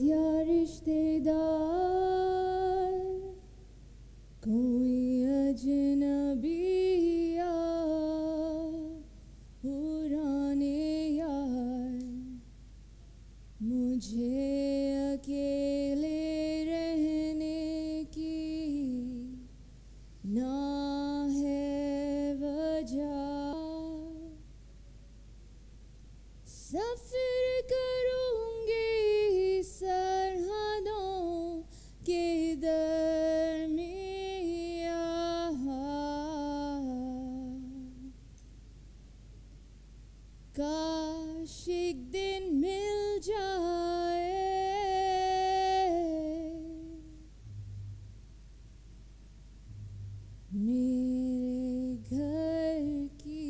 या रिश्तेदार कोई अजनबिया पुराने यार मुझे अकेले रहने की ना है वजह सफर करूंगी सरहदों के दरमियाँ काश एक दिन मिल जाए मेरे घर की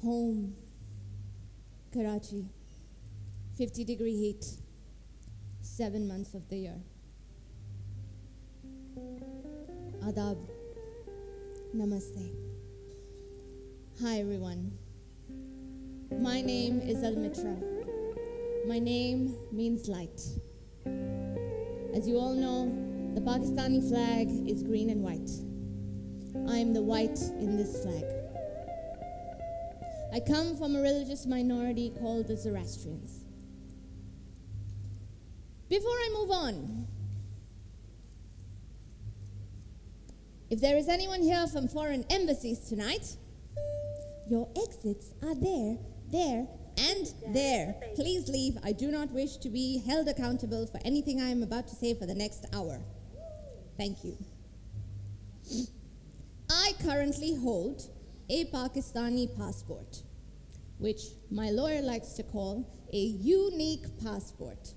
Home, Karachi, 50-degree heat, 7 months of the year. Adab, Namaste. Hi everyone. My name is Almitra. My name means light. As you all know, the Pakistani flag is green and white. I am the white in this flag. I come from a religious minority called the Zoroastrians. Before I move on, if there is anyone here from foreign embassies tonight, your exits are there, and there. Please leave. I do not wish to be held accountable for anything I am about to say for the next hour. Thank you. I currently hold a Pakistani passport, which my lawyer likes to call a unique passport.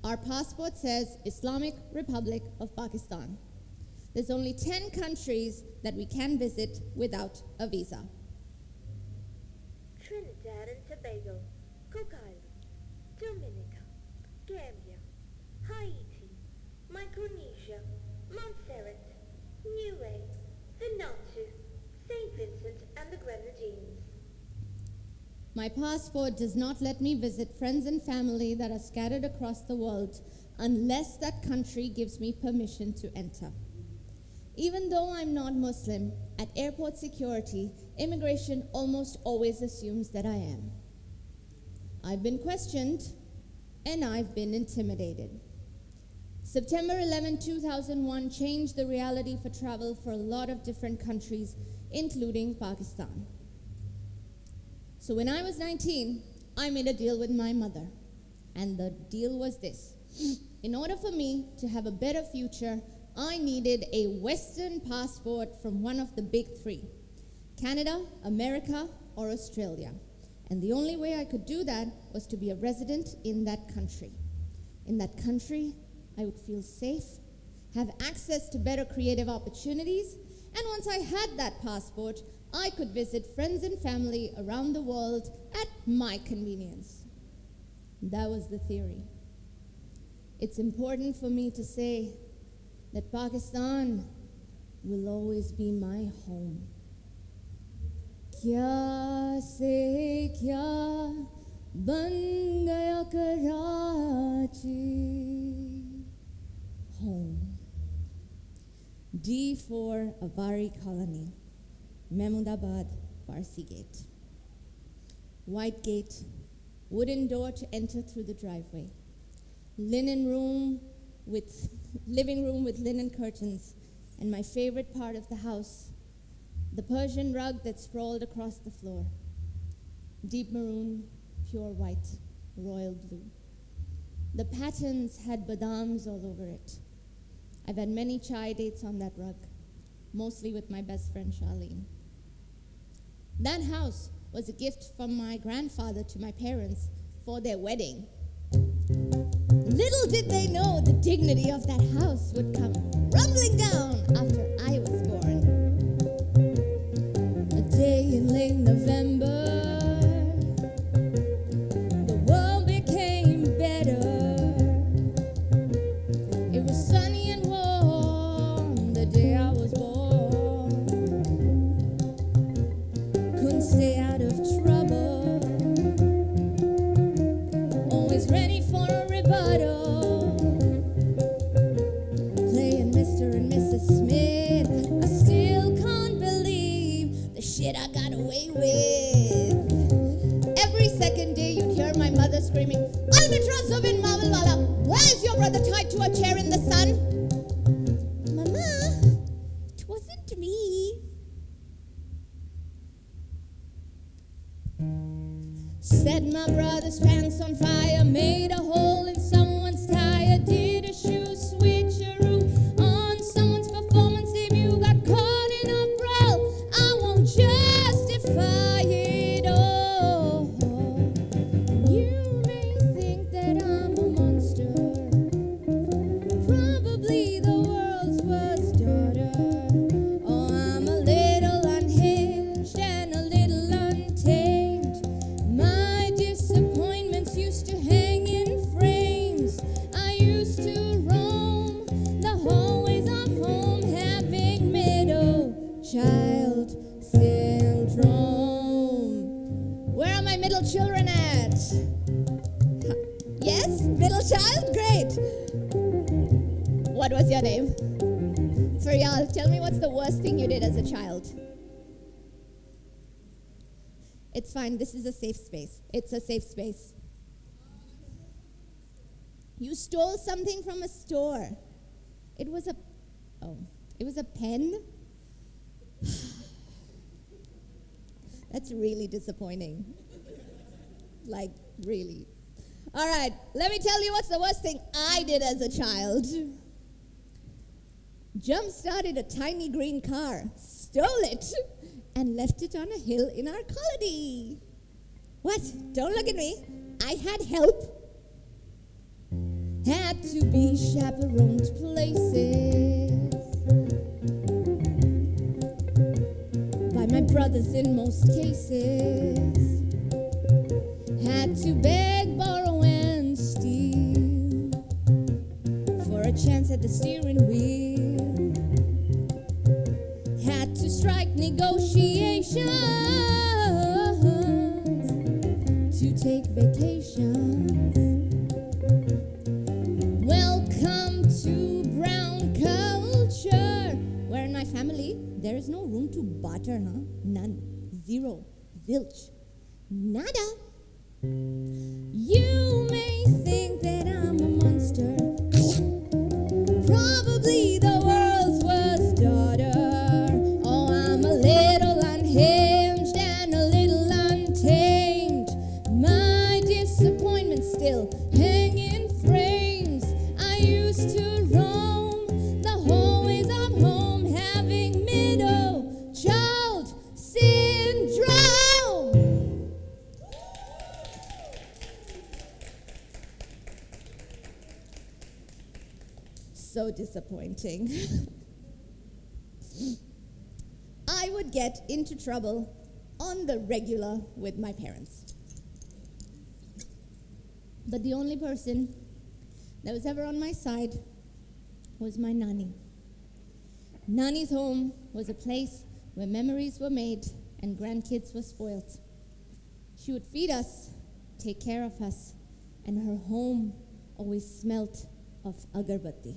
Our passport says Islamic Republic of Pakistan. There's only 10 countries that we can visit without a visa. Trinidad and Tobago, Cook Island, Dominica, Gambia, Haiti, Micronesia, Montserrat, Niue, Vanuatu, St. Vincent and the Grenadines. My passport does not let me visit friends and family that are scattered across the world unless that country gives me permission to enter. Even though I'm not Muslim, at airport security, immigration almost always assumes that I am. I've been questioned and I've been intimidated. September 11, 2001 changed the reality for travel for a lot of different countries, including Pakistan. So when I was 19, I made a deal with my mother. And the deal was this. In order for me to have a better future, I needed a Western passport from one of the big three: Canada, America, or Australia. And the only way I could do that was to be a resident in that country. In that country, I would feel safe, have access to better creative opportunities, and once I had that passport, I could visit friends and family around the world at my convenience. That was the theory. It's important for me to say that Pakistan will always be my home. Kya se kya ban gaya Karachi. Home. D for Avari Colony, Mahmudabad, Parsi Gate. White gate, wooden door to enter through the driveway. Living room with linen curtains, and my favorite part of the house, the Persian rug that sprawled across the floor. Deep maroon, pure white, royal blue. The patterns had badams all over it. I've had many chai dates on that rug, mostly with my best friend Charlene. That house was a gift from my grandfather to my parents for their wedding. Little did they know the dignity of that house would come rumbling down after I was born. A day in late November, the world became better. It was sunny and warm the day I was born. Couldn't Mr. and Mrs. Smith. I still can't believe the shit I got away with. Every second day you'd hear my mother screaming, Almitra in Mavalvala, why is your brother tied to a chair in the sun? Mama, it wasn't me. Set my brother's pants on fire, made a hole in someone's tire, did a shoe switcheroo on someone's performance debut, got caught in a brawl. I won't justify it all. You may think that I'm a monster, probably the world's worst daughter. Oh, I'm a little unhinged and a little untamed. My disappointments used to hang in frames. I used to roam the hallways of home, having middle child syndrome. Where are my middle children at? Yes? Middle child? Great. What was your name? For y'all, tell me what's the worst thing you did as a child? It's fine. This is a safe space. It's a safe space. You stole something from a store. It was a pen? That's really disappointing. Like, really. All right, let me tell you what's the worst thing I did as a child. Jump-started a tiny green car, stole it, and left it on a hill in our colony. What? Don't look at me. I had help. Had to be chaperoned places by my brothers in most cases. Had to beg, borrow, and steal for a chance at the steering wheel. Had to strike negotiations to take vacations. Welcome to brown culture, where in my family there is no room to barter, huh? None. Zero. Zilch. Nada. You may think that I'm a monster, probably the world's worst daughter. Oh, I'm a little unhinged and a little untamed. My disappointments still hang in frames. I used to roam the hallways of home, having middle child syndrome. So disappointing. I would get into trouble on the regular with my parents. But the only person that was ever on my side was my nanny. Nanny's home was a place where memories were made and grandkids were spoilt. She would feed us, take care of us, and her home always smelt of agarbatti.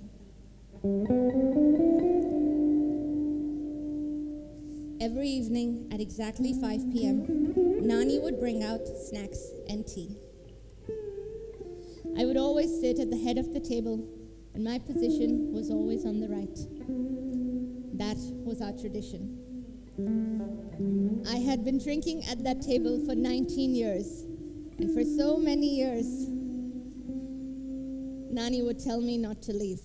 Every evening at exactly 5 p.m., Nani would bring out snacks and tea. I would always sit at the head of the table, and my position was always on the right. That was our tradition. I had been drinking at that table for 19 years, and for so many years, Nani would tell me not to leave,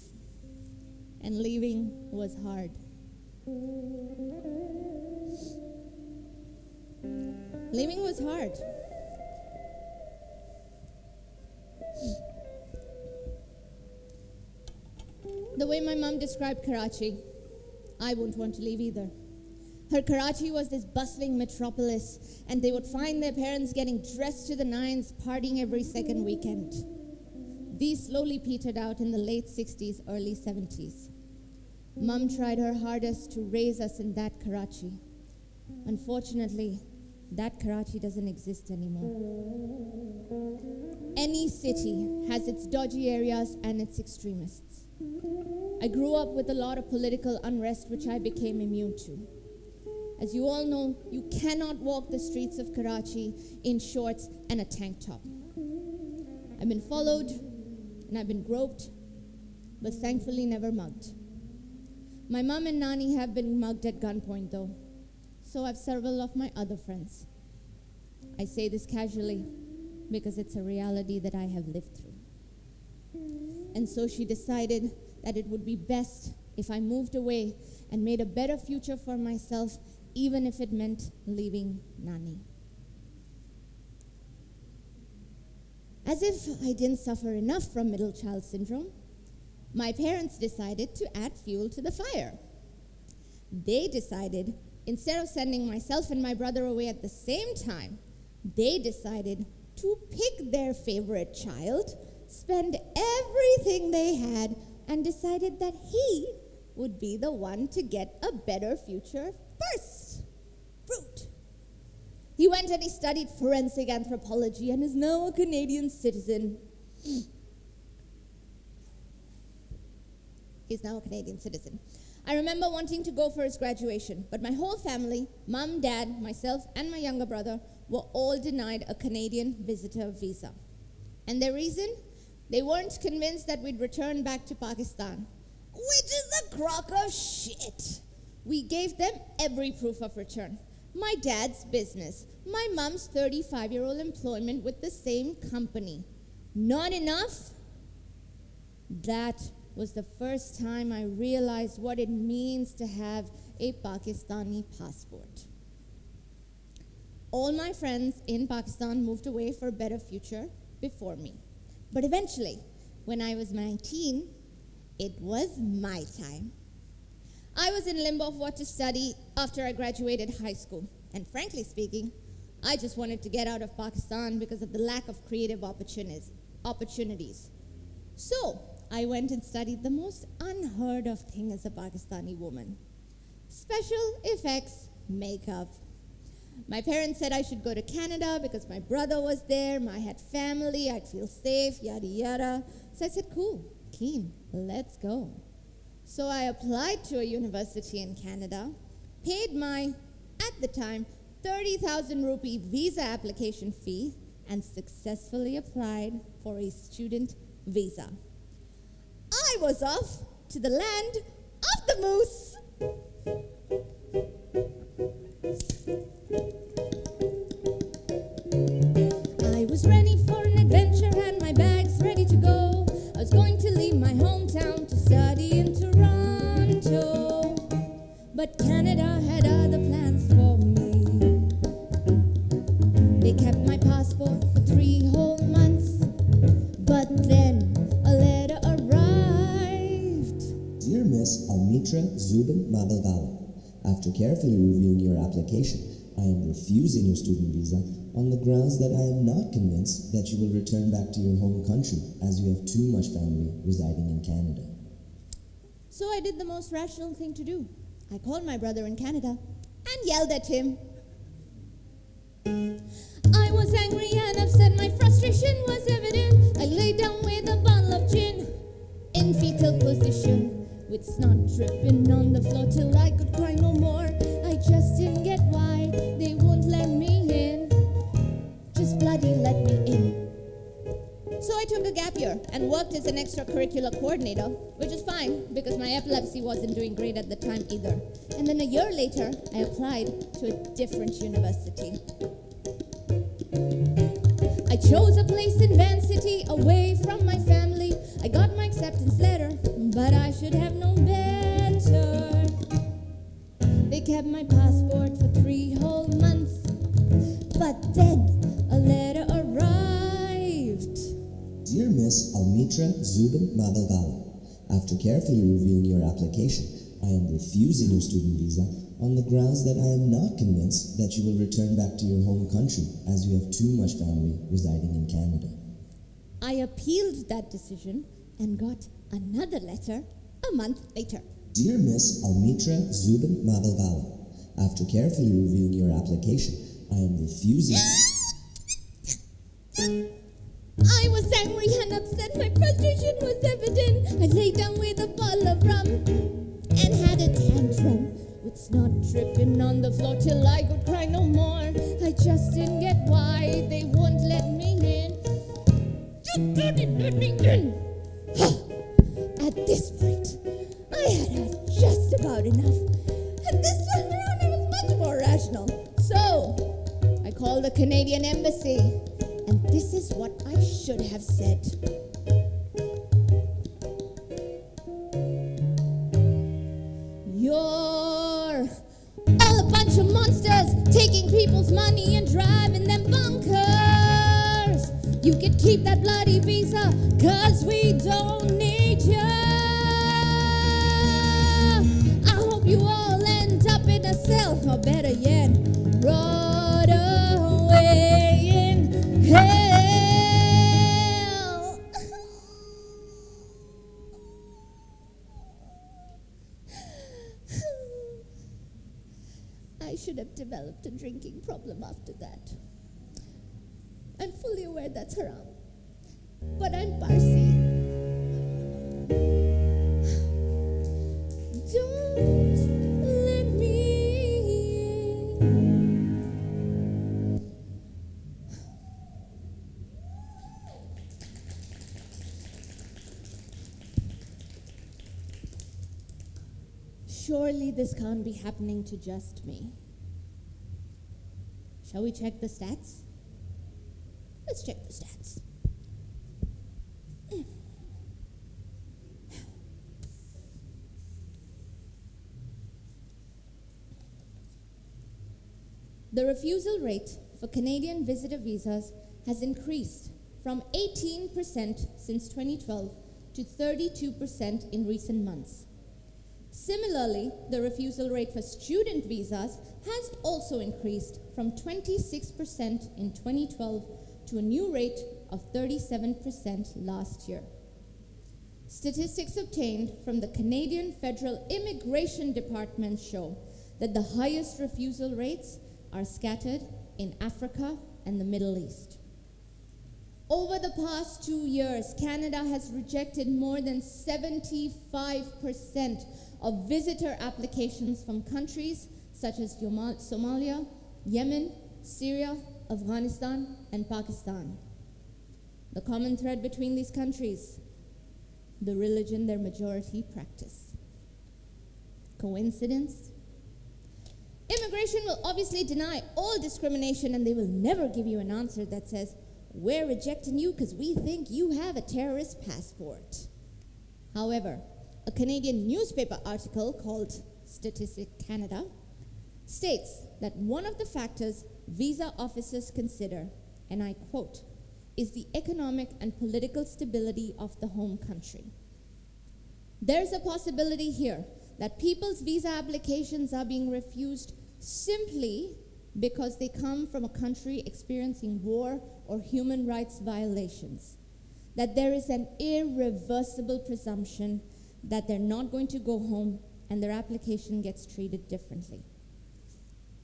and leaving was hard. Leaving was hard. The way my mom described Karachi, I wouldn't want to leave either. Her Karachi was this bustling metropolis, and they would find their parents getting dressed to the nines, partying every second weekend. These slowly petered out in the late 60s, early 70s. Mom tried her hardest to raise us in that Karachi. Unfortunately, that Karachi doesn't exist anymore. Any city has its dodgy areas and its extremists. I grew up with a lot of political unrest, which I became immune to. As you all know, you cannot walk the streets of Karachi in shorts and a tank top. I've been followed and I've been groped, but thankfully never mugged. My mom and Nani have been mugged at gunpoint though, so have several of my other friends. I say this casually because it's a reality that I have lived through. And so she decided that it would be best if I moved away and made a better future for myself, even if it meant leaving Nani. As if I didn't suffer enough from middle child syndrome, my parents decided to add fuel to the fire. They decided, instead of sending myself and my brother away at the same time, they decided to pick their favorite child, spend everything they had, and decided that he would be the one to get a better future first. Fruit. He went and he studied forensic anthropology and is now a Canadian citizen. He's now a Canadian citizen. I remember wanting to go for his graduation, but my whole family, mom, dad, myself, and my younger brother, were all denied a Canadian visitor visa. And the reason? They weren't convinced that we'd return back to Pakistan, which is a crock of shit. We gave them every proof of return. My dad's business, my mom's 35-year-old employment with the same company. Not enough? That was the first time I realized what it means to have a Pakistani passport. All my friends in Pakistan moved away for a better future before me. But eventually, when I was 19, it was my time. I was in limbo of what to study after I graduated high school. And frankly speaking, I just wanted to get out of Pakistan because of the lack of creative opportunities. So I went and studied the most unheard of thing as a Pakistani woman: special effects makeup. My parents said I should go to Canada because my brother was there, I had family, I'd feel safe, yada yada. So I said, cool, keen, let's go. So I applied to a university in Canada, paid my, at the time, 30,000 rupee visa application fee, and successfully applied for a student visa. I was off to the land of the moose. I was ready for an adventure and my bags ready to go. I was going to leave my hometown to study in Toronto, but Canada had other plans for me. They kept my passport for 3 whole months, but then a letter arrived. Dear Miss Almitra Mavalvala, after carefully reviewing your application, I am refusing your student visa on the grounds that I am not convinced that you will return back to your home country, as you have too much family residing in Canada. So I did the most rational thing to do. I called my brother in Canada and yelled at him. I was angry and upset, my frustration was evident. I lay down with a bottle of gin in fetal position, with snot dripping on the floor till I could cry no more. I just didn't get why they won't let me in. Just bloody let me in. So I took a gap year and worked as an extracurricular coordinator, which is fine because my epilepsy wasn't doing great at the time either. And then a year later, I applied to a different university. I chose a place in Van City away from my family. I got my acceptance letter, but I should have known better. They kept my passport for 3 whole months, but then a letter arrived. Dear Miss Almitra Mavalvala, after carefully reviewing your application, I am refusing your student visa on the grounds that I am not convinced that you will return back to your home country, as you have too much family residing in Canada. I appealed that decision and got another letter a month later. Dear Miss Almitra Mavalvala, after carefully reviewing your application, I am refusing... I was angry and upset, my frustration was evident. I lay down with a bottle of rum with snot dripping on the floor till I could cry no more. I just didn't get why they wouldn't let me in. Just didn't let me in. At this point, I had just about enough. And this time around, I was much more rational. So, I called the Canadian embassy, and this is what I should have said. You're all a bunch of monsters, taking people's money and driving them bonkers. You could keep that bloody visa, 'cause we don't need ya. I hope you all end up in a cell, or better yet, rot away in hell. I should have developed a drinking problem after that. I'm fully aware that's haram, but I'm Parsi. Don't let me in. Surely this can't be happening to just me. Shall we check the stats? Let's check the stats. The refusal rate for Canadian visitor visas has increased from 18% since 2012 to 32% in recent months. Similarly, the refusal rate for student visas has also increased from 26% in 2012 to a new rate of 37% last year. Statistics obtained from the Canadian Federal Immigration Department show that the highest refusal rates are scattered in Africa and the Middle East. Over the past 2 years, Canada has rejected more than 75% of visitor applications from countries such as Somalia, Yemen, Syria, Afghanistan, and Pakistan. The common thread between these countries: the religion their majority practice. Coincidence? Immigration will obviously deny all discrimination, and they will never give you an answer that says, "We're rejecting you because we think you have a terrorist passport." However, a Canadian newspaper article called Statistic Canada states that one of the factors visa officers consider, and I quote, is the economic and political stability of the home country. There's a possibility here that people's visa applications are being refused simply because they come from a country experiencing war or human rights violations, that there is an irreversible presumption that they're not going to go home and their application gets treated differently.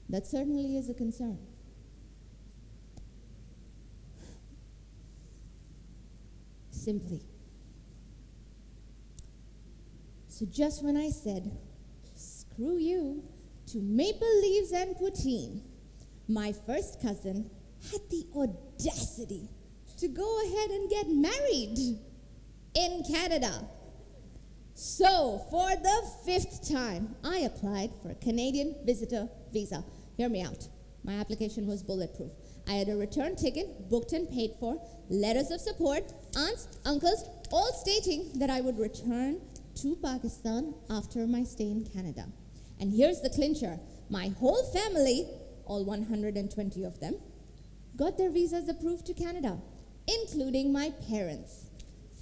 That certainly is a concern. Simply. So just when I said, screw you, to maple leaves and poutine, my first cousin had the audacity to go ahead and get married in Canada. So, for the 5th time, I applied for a Canadian visitor visa. Hear me out. My application was bulletproof. I had a return ticket, booked and paid for, letters of support, aunts, uncles, all stating that I would return to Pakistan after my stay in Canada. And here's the clincher. My whole family, all 120 of them, got their visas approved to Canada, including my parents.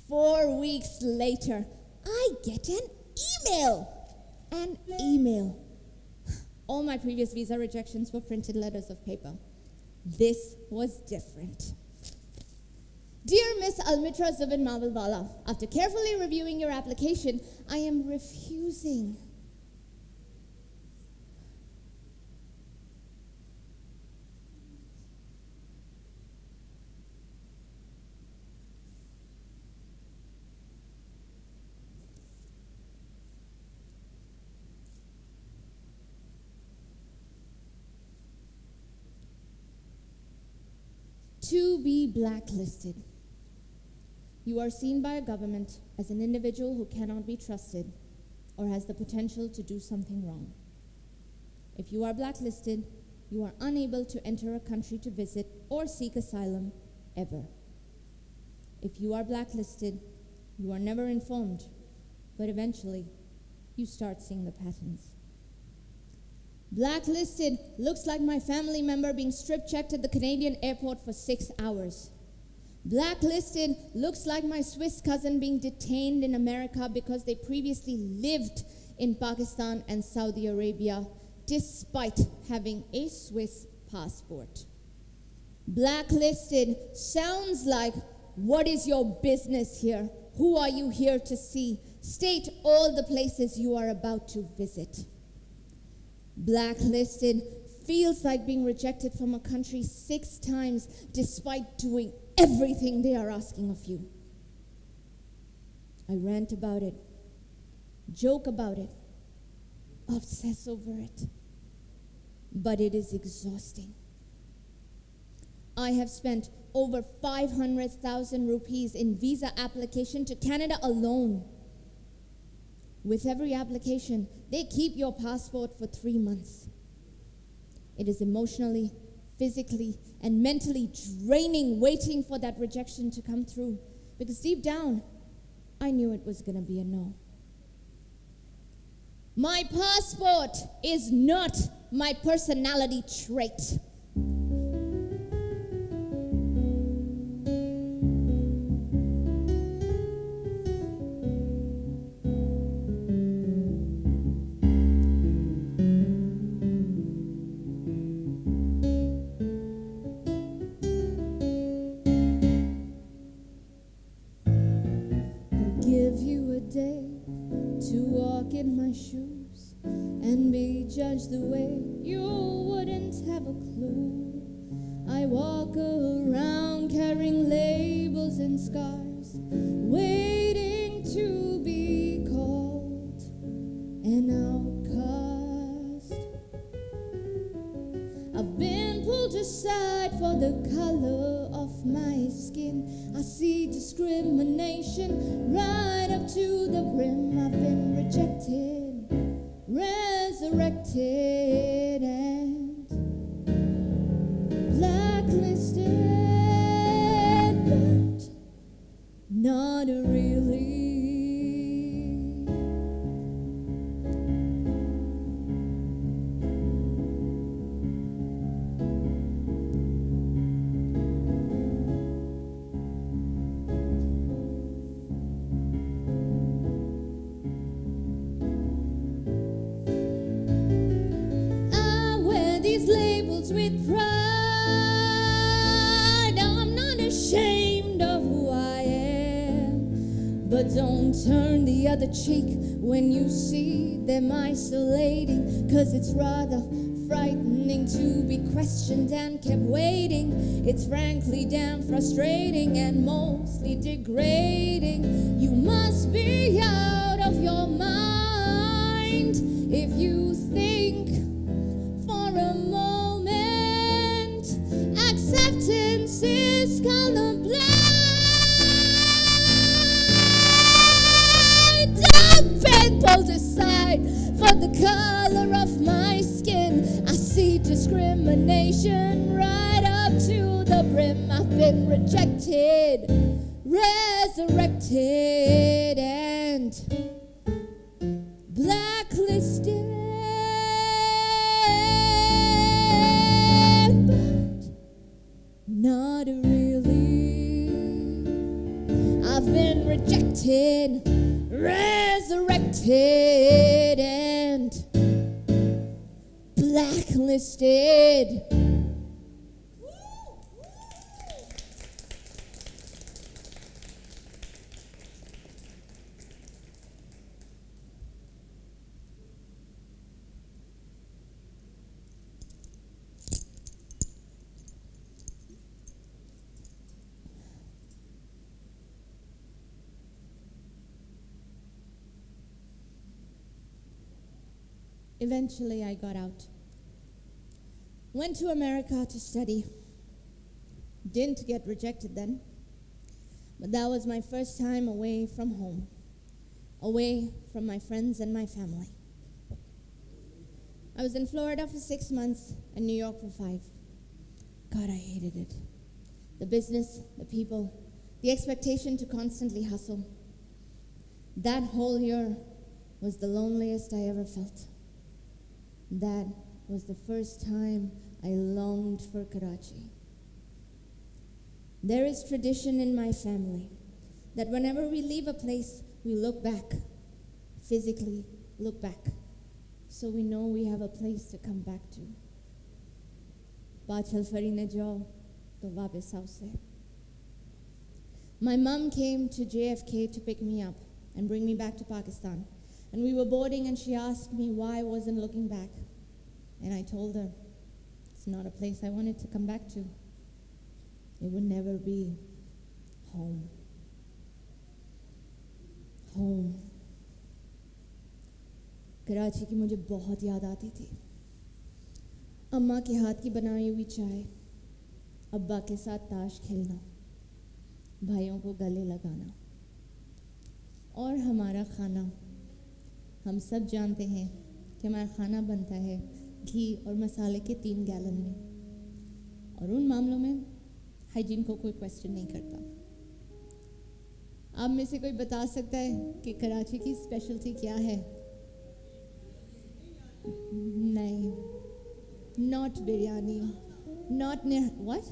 4 weeks later, I get an email. An email. All my previous visa rejections were printed letters of paper. This was different. Dear Miss Almitra Mavalvala, after carefully reviewing your application, I am refusing. To be blacklisted. You are seen by a government as an individual who cannot be trusted or has the potential to do something wrong. If you are blacklisted, you are unable to enter a country to visit or seek asylum ever. If you are blacklisted, you are never informed, but eventually you start seeing the patterns. Blacklisted looks like my family member being strip-checked at the Canadian airport for 6 hours. Blacklisted looks like my Swiss cousin being detained in America because they previously lived in Pakistan and Saudi Arabia despite having a Swiss passport. Blacklisted sounds like, what is your business here? Who are you here to see? State all the places you are about to visit. Blacklisted feels like being rejected from a country 6 times despite doing everything they are asking of you. I rant about it, joke about it, obsess over it, but it is exhausting. I have spent over 500,000 rupees in visa application to Canada alone. With every application, they keep your passport for 3 months. It is emotionally, physically, and mentally draining waiting for that rejection to come through, because deep down, I knew it was going to be a no. My passport is not my personality trait. Shoes and be judged the way you wouldn't have a clue. I walk around carrying labels and scars, waiting to be called an outcast. I've been pulled aside for the color of my skin. I see discrimination right up to the brim. I've been rejected, resurrected, and blacklisted, but not really. With pride, I'm not ashamed of who I am, but don't turn the other cheek when you see them isolating, 'cause it's rather frightening to be questioned and kept waiting. It's frankly damn frustrating and mostly degrading. You must be out of your mind if you think for a moment acceptance is colorblind. I've been pulled aside for the color of my skin. I see discrimination right up to the brim. I've been rejected, resurrected, and blacklisted. Not really. I've been rejected, resurrected, and blacklisted. Eventually, I got out. Went to America to study. Didn't get rejected then, but that was my first time away from home, away from my friends and my family. I was in Florida for 6 months and New York for 5. God, I hated it. The business, the people, the expectation to constantly hustle. That whole year was the loneliest I ever felt. That was the first time I longed for Karachi. There is tradition in my family that whenever we leave a place, we look back, physically look back, so we know we have a place to come back to. Baachal fari ne jao, to wapis aao se. My mom came to JFK to pick me up and bring me back to Pakistan. And we were boarding and she asked me why I wasn't looking back. And I told her, it's not a place I wanted to come back to. It would never be home. Home. Karachi की मुझे बहुत याद आती थी. अम्मा के हाथ की बनाई हुई चाय, अब्बा के साथ ताश खेलना, भाइयों को गले लगाना और हमारा खाना. हम सब जानते हैं कि हमारा खाना बनता है घी और मसाले के 3 गैलन में, और उन मामलों में हाइजीन को कोई क्वेश्चन नहीं करता. आप में से कोई बता सकता है कि कराची की स्पेशलिटी क्या है? नहीं, not biryani, not what?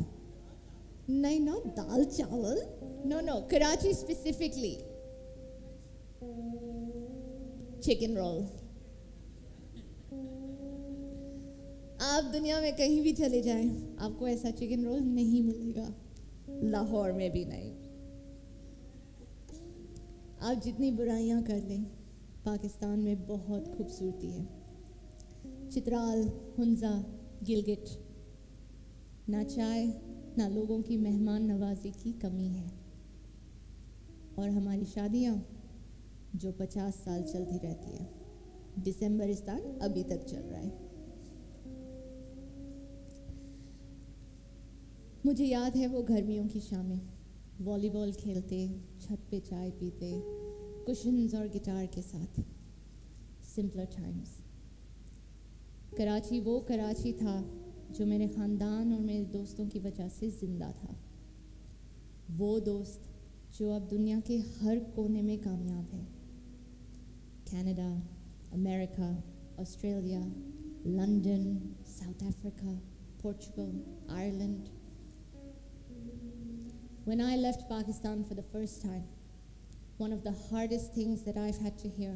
नहीं, not dal chawal. No, Karachi specifically. Chicken roll. आप दुनिया में कहीं भी चले जाएं, आपको ऐसा चिकन रोल नहीं मिलेगा. लाहौर में भी नहीं. आप जितनी बुराइयां कर लें, पाकिस्तान में बहुत खूबसूरती है. चित्राल, हुंजा, गिलगिट, ना चाय ना लोगों की मेहमान नवाजी की कमी है. और हमारी शादियां जो 50 साल चलती रहती है. दिसंबरिस्तान अभी तक चल रहा है. मुझे याद है वो गर्मियों की शामें, वॉलीबॉल खेलते, छत पे चाय पीते, कुशन्स और गिटार के साथ. Simpler times. कराची वो कराची था जो मेरे ख़ानदान और मेरे दोस्तों की वजह से ज़िंदा था. वो दोस्त जो अब दुनिया के हर कोने में कामयाब है. Canada, America, Australia, London, south Africa, Portugal, Ireland. When I left Pakistan for the first time, one of the hardest things that I've had to hear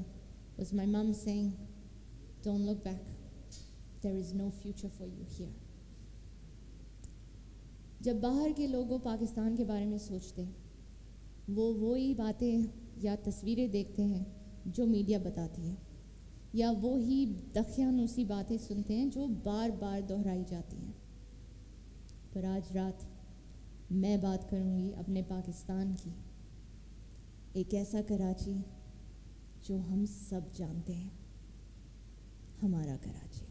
was my mum saying, "Don't look back. There is no future for you here." जब बाहर के लोगों पाकिस्तान के बारे में सोचते, वो वही बातें या तस्वीरें देखते हैं जो मीडिया बताती है, या वो ही दखियानूसी बातें सुनते हैं जो बार बार दोहराई जाती हैं. पर आज रात मैं बात करूंगी अपने पाकिस्तान की. एक ऐसा कराची जो हम सब जानते हैं, हमारा कराची.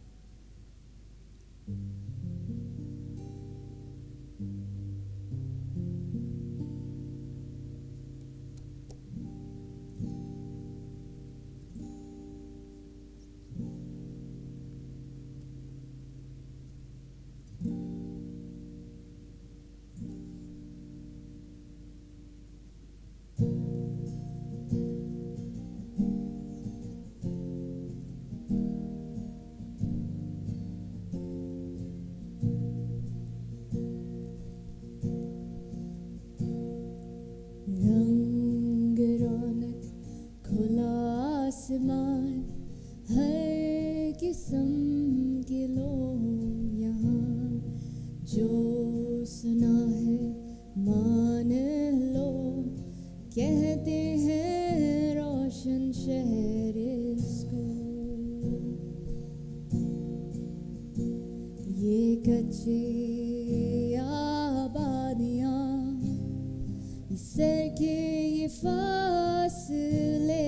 हर किस्म के लोग यहाँ, जो सुना है मान लो, कहते हैं रोशन शहर इसको. ये कच्चे आबादियाँ, सर के ये फासले,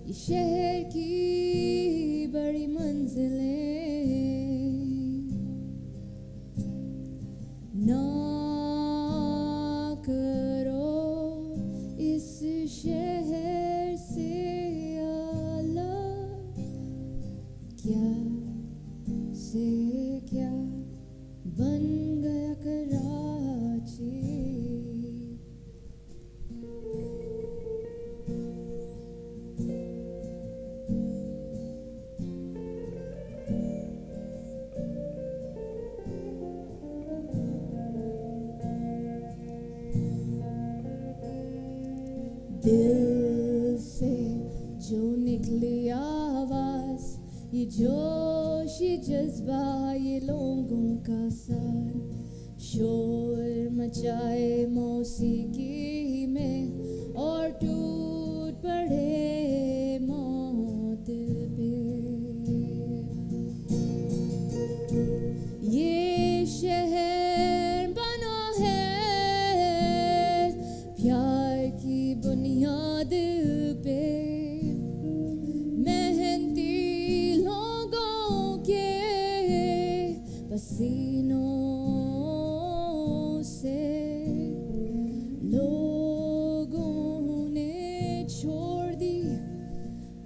ये शहर की बड़ी मंजिलें. ये जोश ये जज्बा ये लोगों का साथ शोर मचाए मौसीकी में और टूट पड़े मौत पे ये शहर बना है प्यार की बुनियाद पे मेहनती लोगों के पसीनों से लोगों ने छोड़ दी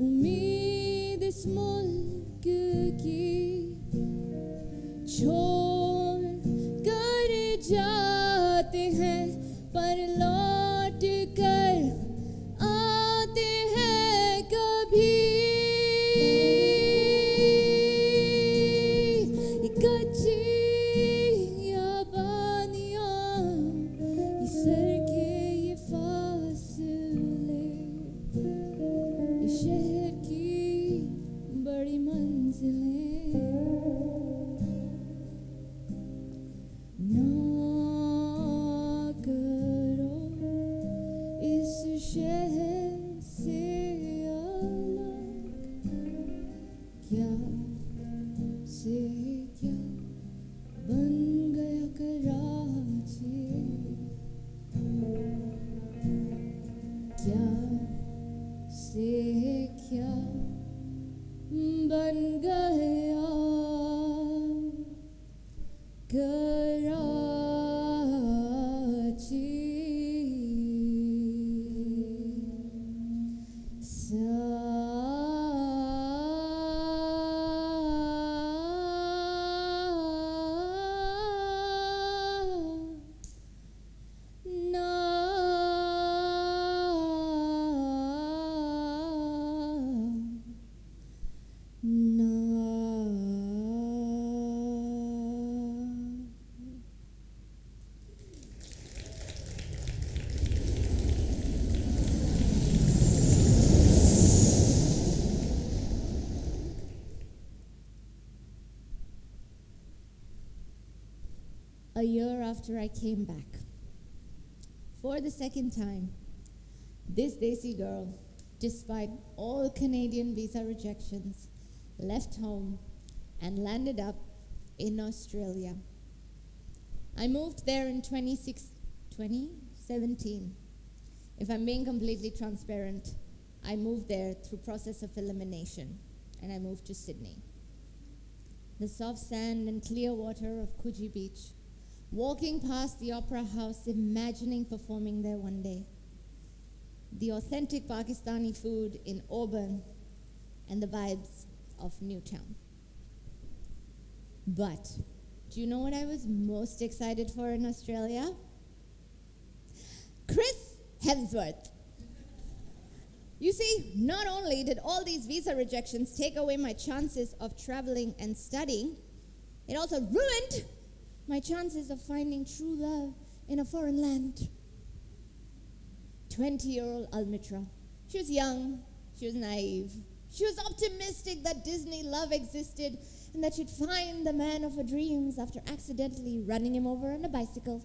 उम्मीद इस मुल्क की छोड़ कर जाते हैं पर लौट कर आते हैं कभी कच्ची आबादियाँ सर के ये फासले इस शहर की बड़ी मंजिलें ना करो इस शहर से अलग क्या से क्या बन गया कराची क्या से क्या बन गया A year after I came back, for the second time, this Desi girl, despite all Canadian visa rejections, left home and landed up in Australia. I moved there in 2017. If I'm being completely transparent, I moved there through process of elimination, and I moved to Sydney. The soft sand and clear water of Coogee Beach, walking past the Opera House, imagining performing there one day. The authentic Pakistani food in Auburn, and the vibes of Newtown. But do you know what I was most excited for in Australia? Chris Hemsworth. You see, not only did all these visa rejections take away my chances of traveling and studying, it also ruined my chances of finding true love in a foreign land. 20-year-old Almitra. She was young, she was naive, she was optimistic that Disney love existed and that she'd find the man of her dreams after accidentally running him over on a bicycle.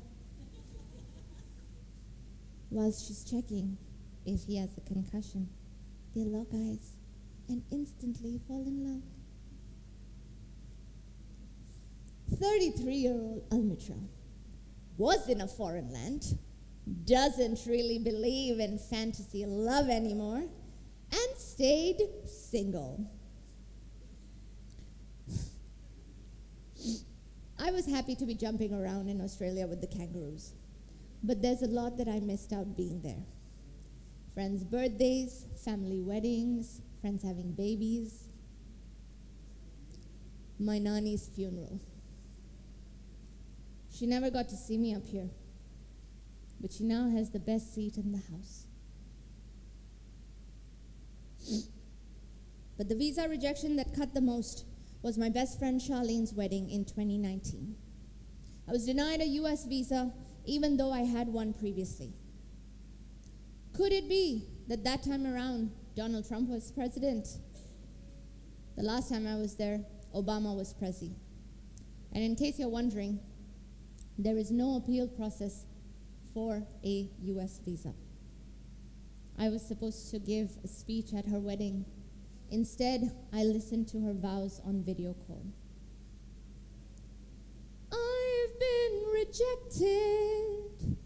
Whilst she's checking if he has a concussion, they lock eyes and instantly fall in love. 33-year-old Almitra was in a foreign land, doesn't really believe in fantasy love anymore, and stayed single. I was happy to be jumping around in Australia with the kangaroos, but there's a lot that I missed out being there. Friends' birthdays, family weddings, friends having babies, my Nani's funeral. She never got to see me up here, but she now has the best seat in the house. But the visa rejection that cut the most was my best friend Charlene's wedding in 2019. I was denied a US visa even though I had one previously. Could it be that time around Donald Trump was president? The last time I was there, Obama was prezi. And in case you're wondering, there is no appeal process for a US visa. I was supposed to give a speech at her wedding. Instead, I listened to her vows on video call. I've been rejected,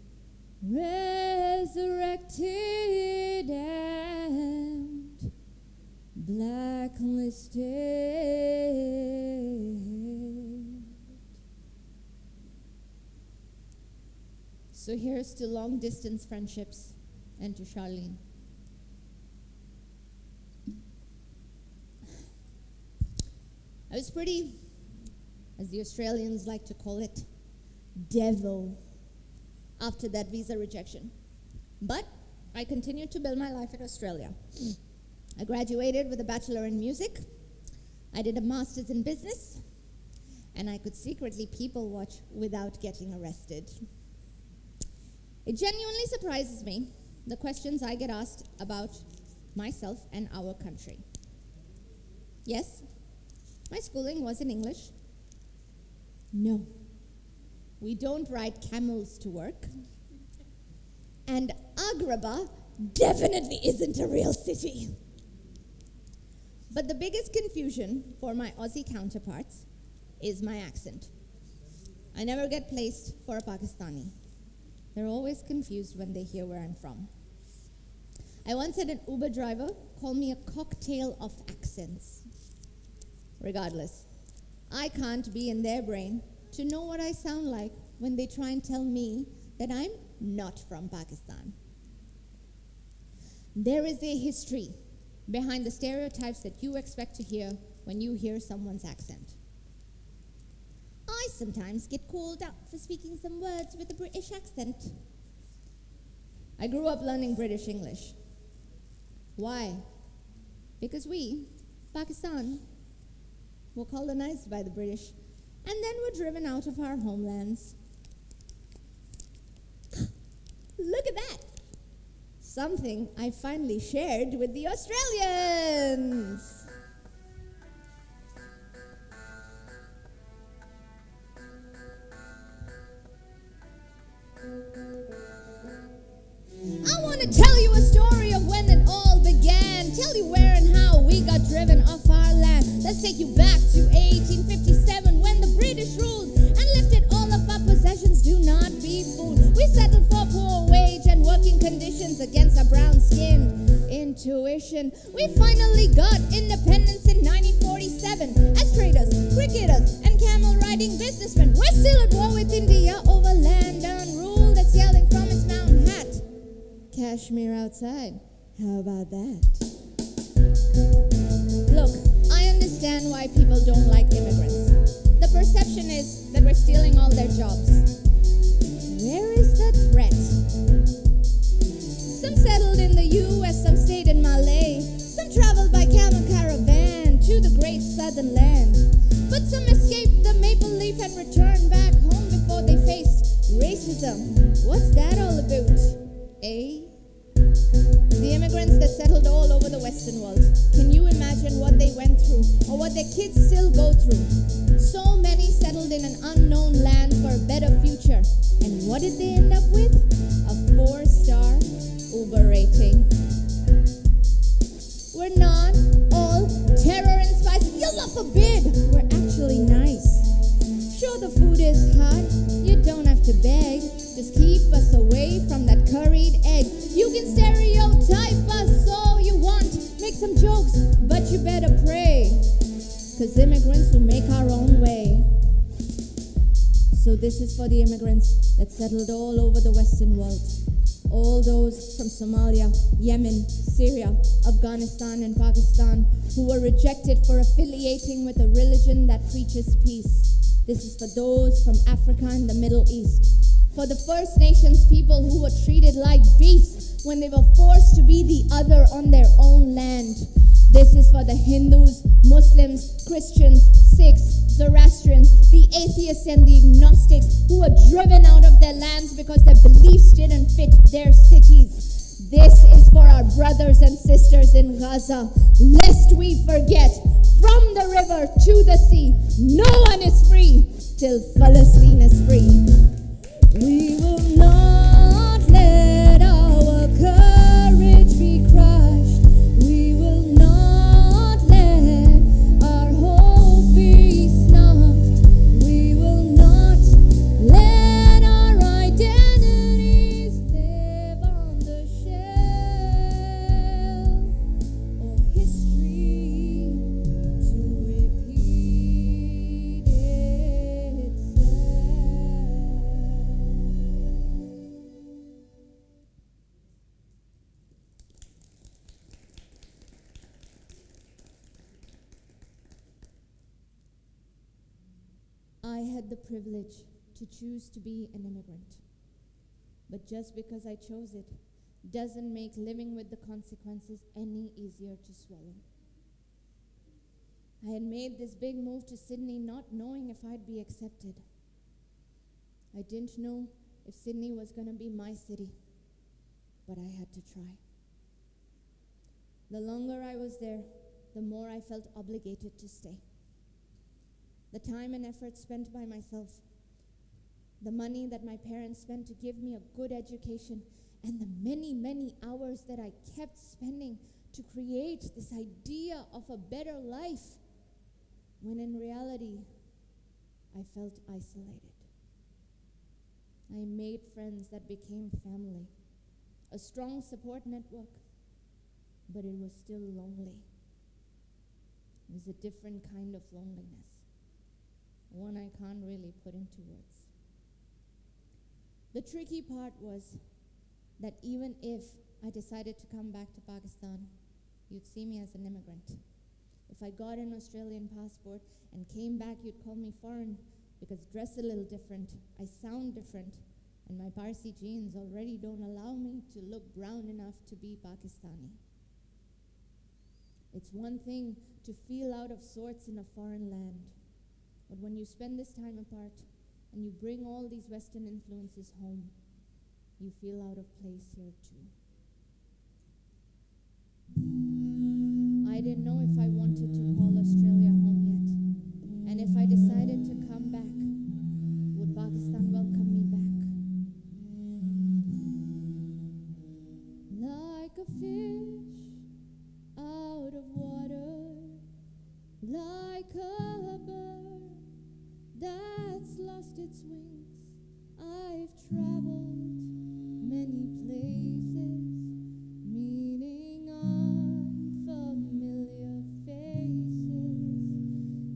resurrected, and blacklisted. So here's to long-distance friendships and to Charlene. I was pretty, as the Australians like to call it, devil after that visa rejection. But I continued to build my life in Australia. I graduated with a bachelor in music. I did a master's in business. And I could secretly people watch without getting arrested. It genuinely surprises me, the questions I get asked about myself and our country. Yes, my schooling was in English. No, we don't ride camels to work. And Agrabah definitely isn't a real city. But the biggest confusion for my Aussie counterparts is my accent. I never get placed for a Pakistani. They're always confused when they hear where I'm from. I once had an Uber driver call me a cocktail of accents. Regardless, I can't be in their brain to know what I sound like when they try and tell me that I'm not from Pakistan. There is a history behind the stereotypes that you expect to hear when you hear someone's accent. I sometimes get called out for speaking some words with a British accent. I grew up learning British English. Why? Because we, Pakistan, were colonized by the British and then were driven out of our homelands. Look at that! Something I finally shared with the Australians. I want to tell you a story of when it all began. Tell you where and how we got driven off our land. Let's take you back to 1857 when the British ruled and lifted all of our possessions. Do not be fooled. We settled for poor wage and working conditions against our brown-skinned intuition. We finally got independence in 1947 as traders, cricketers, and camel-riding businessmen. We're still at war with India over land and rule that's yelling from its mountain hat. Kashmir outside. How about that? Look, I understand why people don't like immigrants. The perception is that we're stealing all their jobs. Where is the threat? Some settled in the US, some stayed in Malay. Some traveled by camel caravan to the great southern land. But some escaped the maple leaf and returned back home before they faced racism. What's that all about? Eh? The immigrants that settled all over the Western world. Can you imagine what they went through or what their kids still go through? So many settled in an unknown land for a better future. And what did they end up with? A 4-star Uber rating. We're not all terror and spice. Allah forbid! We're actually nice. Sure, the food is hot. You don't have to beg. Just keep us away from that curried egg. You can stereotype us all you want. Make some jokes, but you better pray. 'Cause immigrants will make our own way. So this is for the immigrants that settled all over the Western world. All those from Somalia, Yemen, Syria, Afghanistan, and Pakistan who were rejected for affiliating with a religion that preaches peace. This is for those from Africa and the Middle East. For the First Nations people who were treated like beasts when they were forced to be the other on their own land. This is for the Hindus, Muslims, Christians, Sikhs, Zoroastrians, the atheists and the agnostics who were driven out of their lands because their beliefs didn't fit their cities. This is for our brothers and sisters in Gaza, lest we forget, from to the sea. No one is free till Palestine is free. We will not let our courage be crushed. We will not let our hope be snuffed. We will not let our identities live on the shelf or history to repeat itself. I had the privilege to choose to be an immigrant. But just because I chose it doesn't make living with the consequences any easier to swallow. I had made this big move to Sydney not knowing if I'd be accepted. I didn't know if Sydney was going to be my city, but I had to try. The longer I was there, the more I felt obligated to stay. The time and effort spent by myself, the money that my parents spent to give me a good education, and the many, many hours that I kept spending to create this idea of a better life, when in reality, I felt isolated. I made friends that became family, a strong support network, but it was still lonely. It was a different kind of loneliness, one I can't really put into words. The tricky part was that even if I decided to come back to Pakistan, you'd see me as an immigrant. If I got an Australian passport and came back, you'd call me foreign because I dress a little different, I sound different, and my Parsi genes already don't allow me to look brown enough to be Pakistani. It's one thing to feel out of sorts in a foreign land, but when you spend this time apart and you bring all these Western influences home, you feel out of place here too. I didn't know if I wanted to call Australia home yet, and if I decided to come back, would Pakistan welcome me back? Like a fish out of water, like a bird that's lost its wings, I've traveled many places, meeting unfamiliar faces,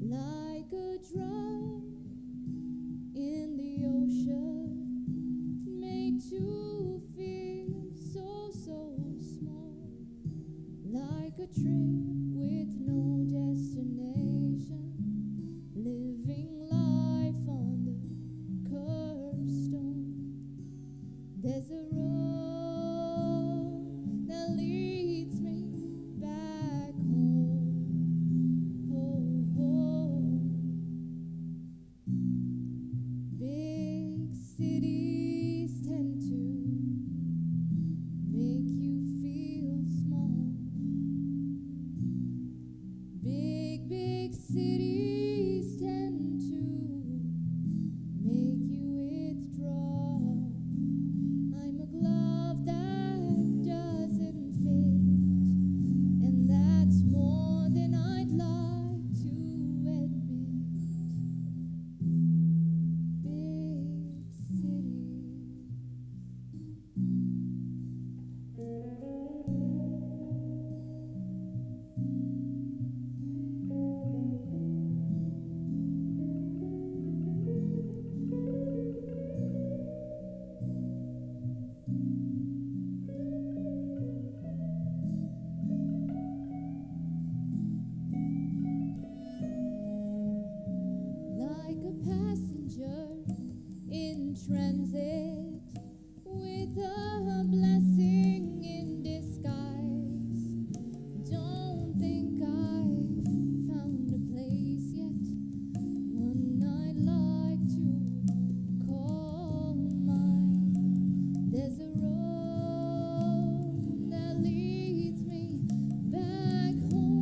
like a drop in the ocean, made to feel so, so small, like a trip with no destination, living life on the curbstone. There's a road that leads me back home, home. Big cities tend to make you feel small. Big, big cities tend to make you withdraw. I'm a glove that doesn't fit, and that's more than I'd like to admit. Big cities. Like a passenger in transit with a blessing in disguise. Don't think I've found a place yet, one I'd like to call mine. There's a road that leads me back home.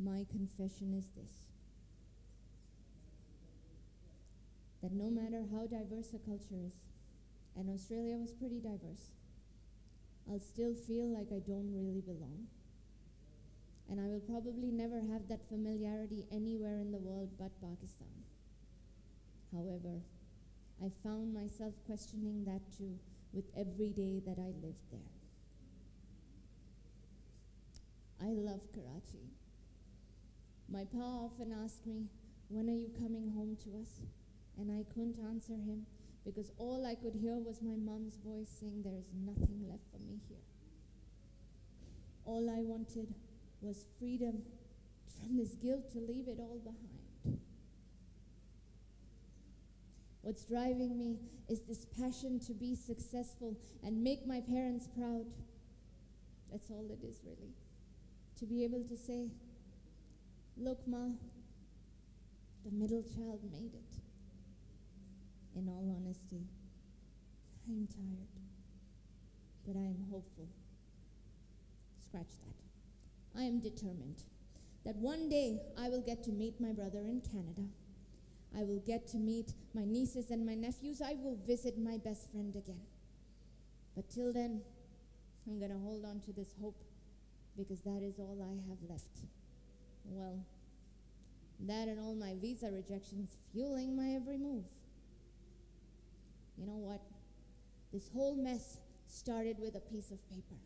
my confession is this: that no matter how diverse a culture is, and Australia was pretty diverse, I'll still feel like I don't really belong. And I will probably never have that familiarity anywhere in the world but Pakistan. However, I found myself questioning that too with every day that I lived there. I love Karachi. My pa often asked me, "When are you coming home to us?" And I couldn't answer him because all I could hear was my mom's voice saying, "There is nothing left for me here." All I wanted was freedom from this guilt to leave it all behind. What's driving me is this passion to be successful and make my parents proud. That's all it is, really. To be able to say, "Look, Ma, the middle child made it." In all honesty, I'm tired, but I am hopeful. Scratch that. I am determined that one day I will get to meet my brother in Canada. I will get to meet my nieces and my nephews. I will visit my best friend again. But till then, I'm going to hold on to this hope because that is all I have left. Well, that and all my visa rejections fueling my every move. You know what? This whole mess started with a piece of paper.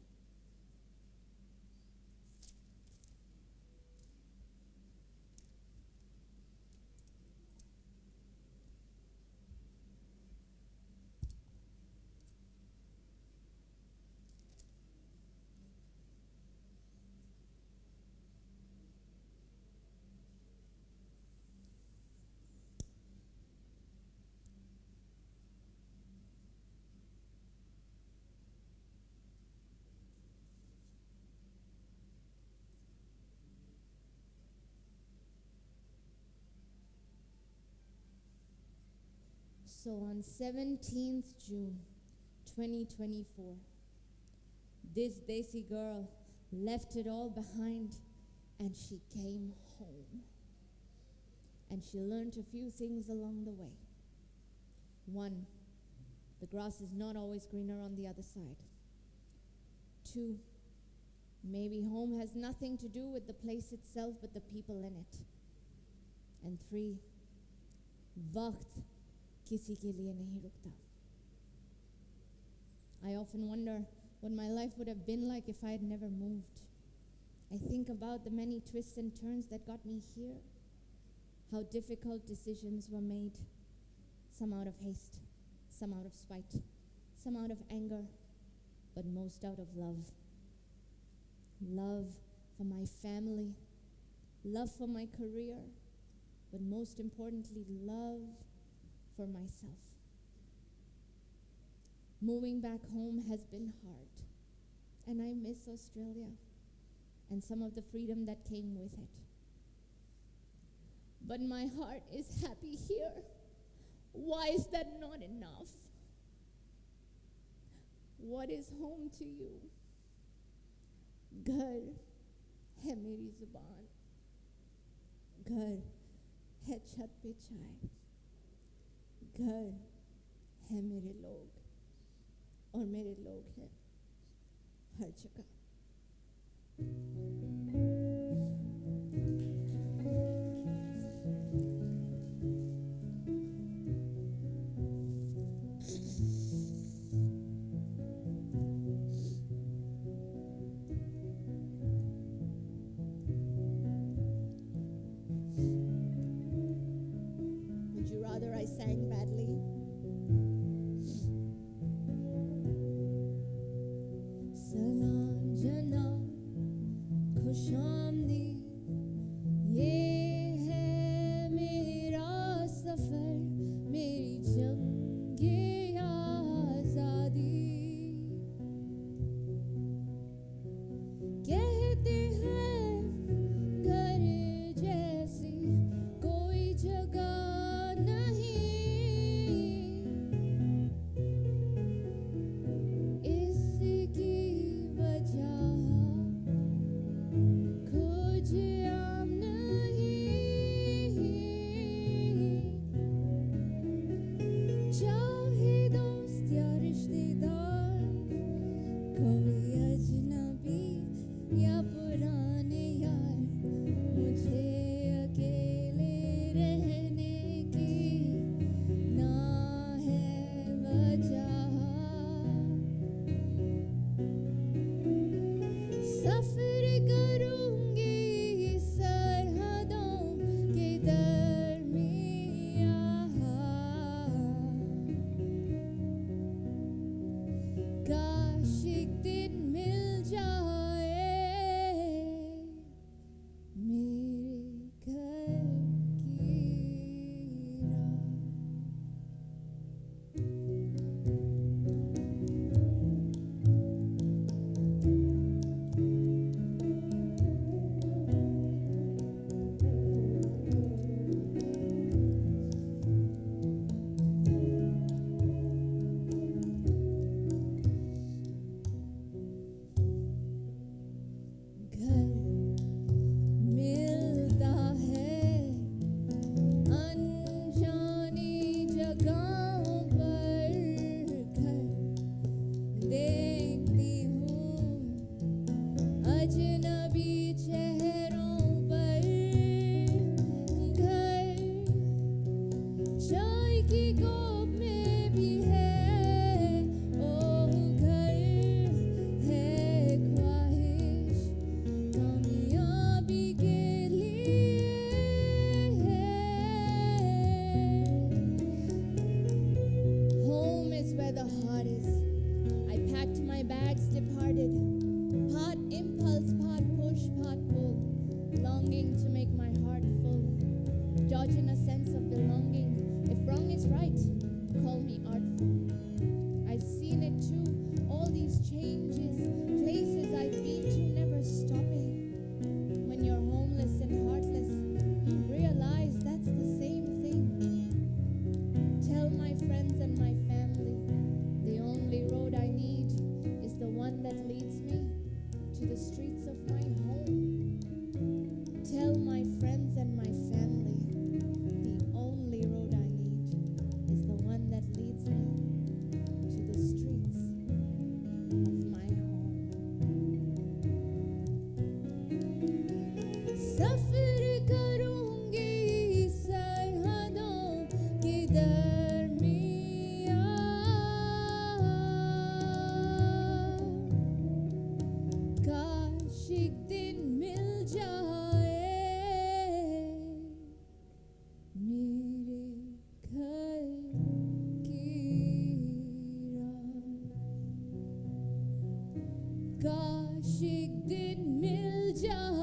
So on 17th June 2024, this Desi girl left it all behind and she came home. And she learned a few things along the way. 1, the grass is not always greener on the other side. 2, maybe home has nothing to do with the place itself but the people in it. And 3, वक्त किसी के लिए नहीं रुकता. I often wonder what my life would have been like if I had never moved. I think about the many twists and turns that got me here, how difficult decisions were made, some out of haste, some out of spite, some out of anger, but most out of love. Love for my family, love for my career, but most importantly, love for myself. Moving back home has been hard, and I miss Australia and some of the freedom that came with it. But my heart is happy here. Why is that not enough? What is home to you? घर है मेरी ज़ुबान, घर है छत पे चाय, घर है मेरे लोग, और मेरे लोग हैं हर जगह. Would you rather I sang badly? Salam janam, khusham एक दिन मिल जाए